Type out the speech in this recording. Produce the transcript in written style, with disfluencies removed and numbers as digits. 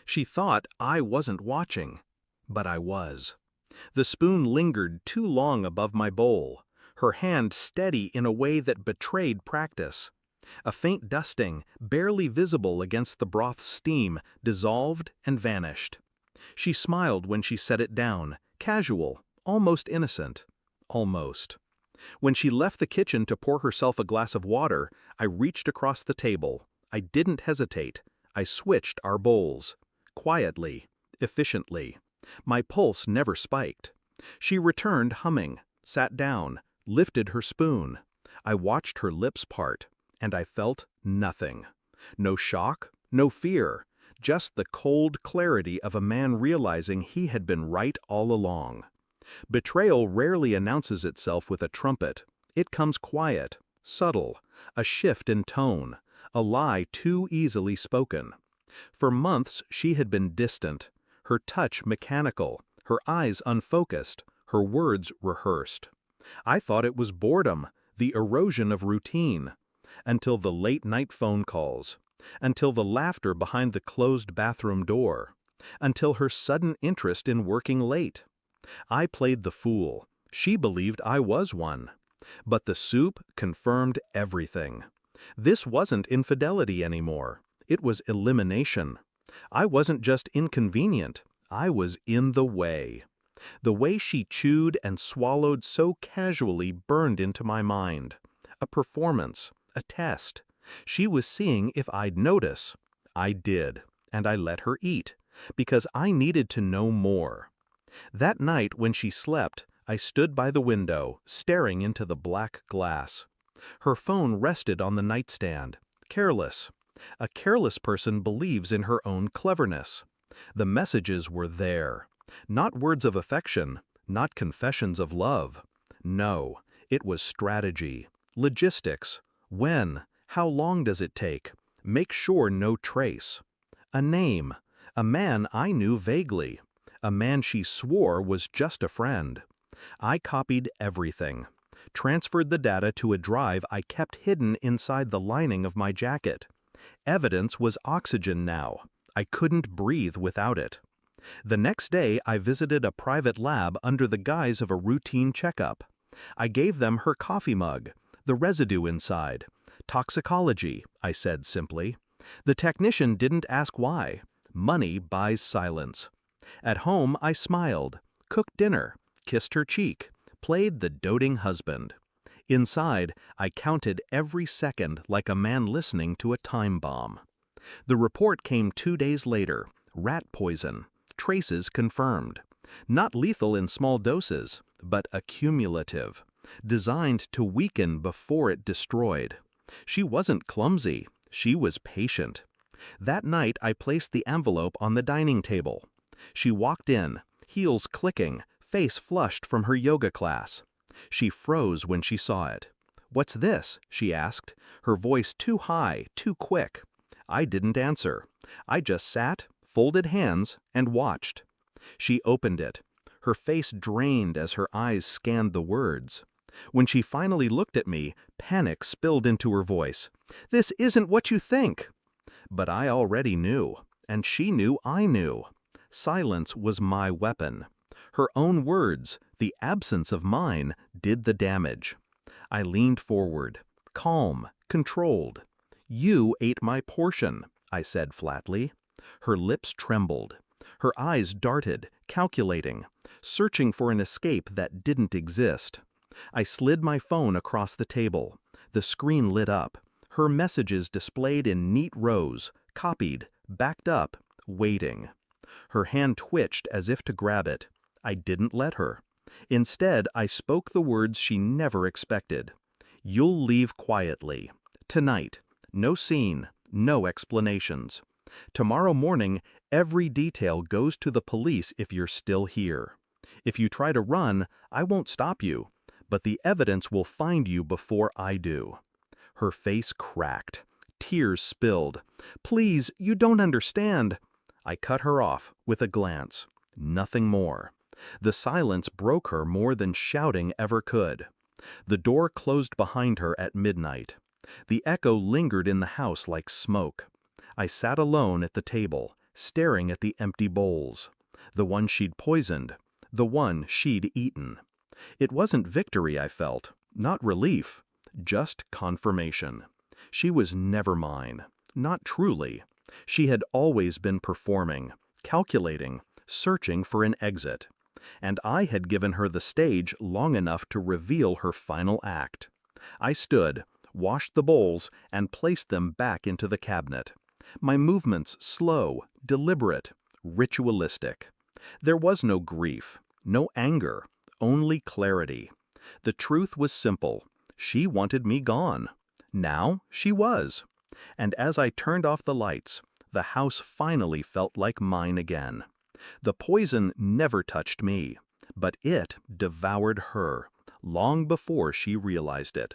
She thought I wasn't watching, but I was. The spoon lingered too long above my bowl, her hand steady in a way that betrayed practice. A faint dusting, barely visible against the broth's steam, dissolved and vanished. She smiled when she set it down, casual, almost innocent. Almost. When she left the kitchen to pour herself a glass of water, I reached across the table. I didn't hesitate. I switched our bowls. Quietly, efficiently. My pulse never spiked. She returned humming, sat down, lifted her spoon. I watched her lips part, and I felt nothing. No shock, no fear, just the cold clarity of a man realizing he had been right all along. Betrayal rarely announces itself with a trumpet. It comes quiet, subtle, a shift in tone, a lie too easily spoken. For months she had been distant, her touch mechanical, her eyes unfocused, her words rehearsed. I thought it was boredom, the erosion of routine, until the late-night phone calls, until the laughter behind the closed bathroom door, until her sudden interest in working late. I played the fool. She believed I was one. But the soup confirmed everything. This wasn't infidelity anymore. It was elimination. I wasn't just inconvenient. I was in the way. The way she chewed and swallowed so casually burned into my mind. A performance, a test. She was seeing if I'd notice. I did, and I let her eat, because I needed to know more. That night when she slept, I stood by the window, staring into the black glass. Her phone rested on the nightstand, careless. A careless person believes in her own cleverness. The messages were there. Not words of affection, not confessions of love. No, it was strategy, logistics. When? How long does it take? Make sure no trace. A name. A man I knew vaguely. A man she swore was just a friend. I copied everything. Transferred the data to a drive I kept hidden inside the lining of my jacket. Evidence was oxygen now. I couldn't breathe without it. The next day I visited a private lab under the guise of a routine checkup. I gave them her coffee mug, the residue inside. Toxicology, I said simply. The technician didn't ask why. Money buys silence. At home I smiled, cooked dinner, kissed her cheek, played the doting husband. Inside, I counted every second like a man listening to a time bomb. The report came 2 days later, rat poison, traces confirmed. Not lethal in small doses, but accumulative, designed to weaken before it destroyed. She wasn't clumsy, she was patient. That night I placed the envelope on the dining table. She walked in, heels clicking, face flushed from her yoga class. She froze when she saw it. "What's this?" she asked, her voice too high, too quick. I didn't answer. I just sat, folded hands, and watched. She opened it. Her face drained as her eyes scanned the words. When she finally looked at me, panic spilled into her voice. "This isn't what you think!" But I already knew, and she knew I knew. Silence was my weapon. Her own words, the absence of mine, did the damage. I leaned forward, calm, controlled. "You ate my portion," I said flatly. Her lips trembled. Her eyes darted, calculating, searching for an escape that didn't exist. I slid my phone across the table. The screen lit up. Her messages displayed in neat rows, copied, backed up, waiting. Her hand twitched as if to grab it. I didn't let her. Instead, I spoke the words she never expected. "You'll leave quietly. Tonight. No scene, no explanations. Tomorrow morning, every detail goes to the police if you're still here. If you try to run, I won't stop you, but the evidence will find you before I do." Her face cracked. Tears spilled. "Please, you don't understand." I cut her off with a glance. Nothing more. The silence broke her more than shouting ever could. The door closed behind her at midnight. The echo lingered in the house like smoke. I sat alone at the table, staring at the empty bowls. The one she'd poisoned, the one she'd eaten. It wasn't victory I felt, not relief, just confirmation. She was never mine, not truly. She had always been performing, calculating, searching for an exit. And I had given her the stage long enough to reveal her final act. I stood, washed the bowls, and placed them back into the cabinet. My movements slow, deliberate, ritualistic. There was no grief, no anger, only clarity. The truth was simple. She wanted me gone. Now she was. And as I turned off the lights, the house finally felt like mine again. The poison never touched me, but it devoured her, long before she realized it.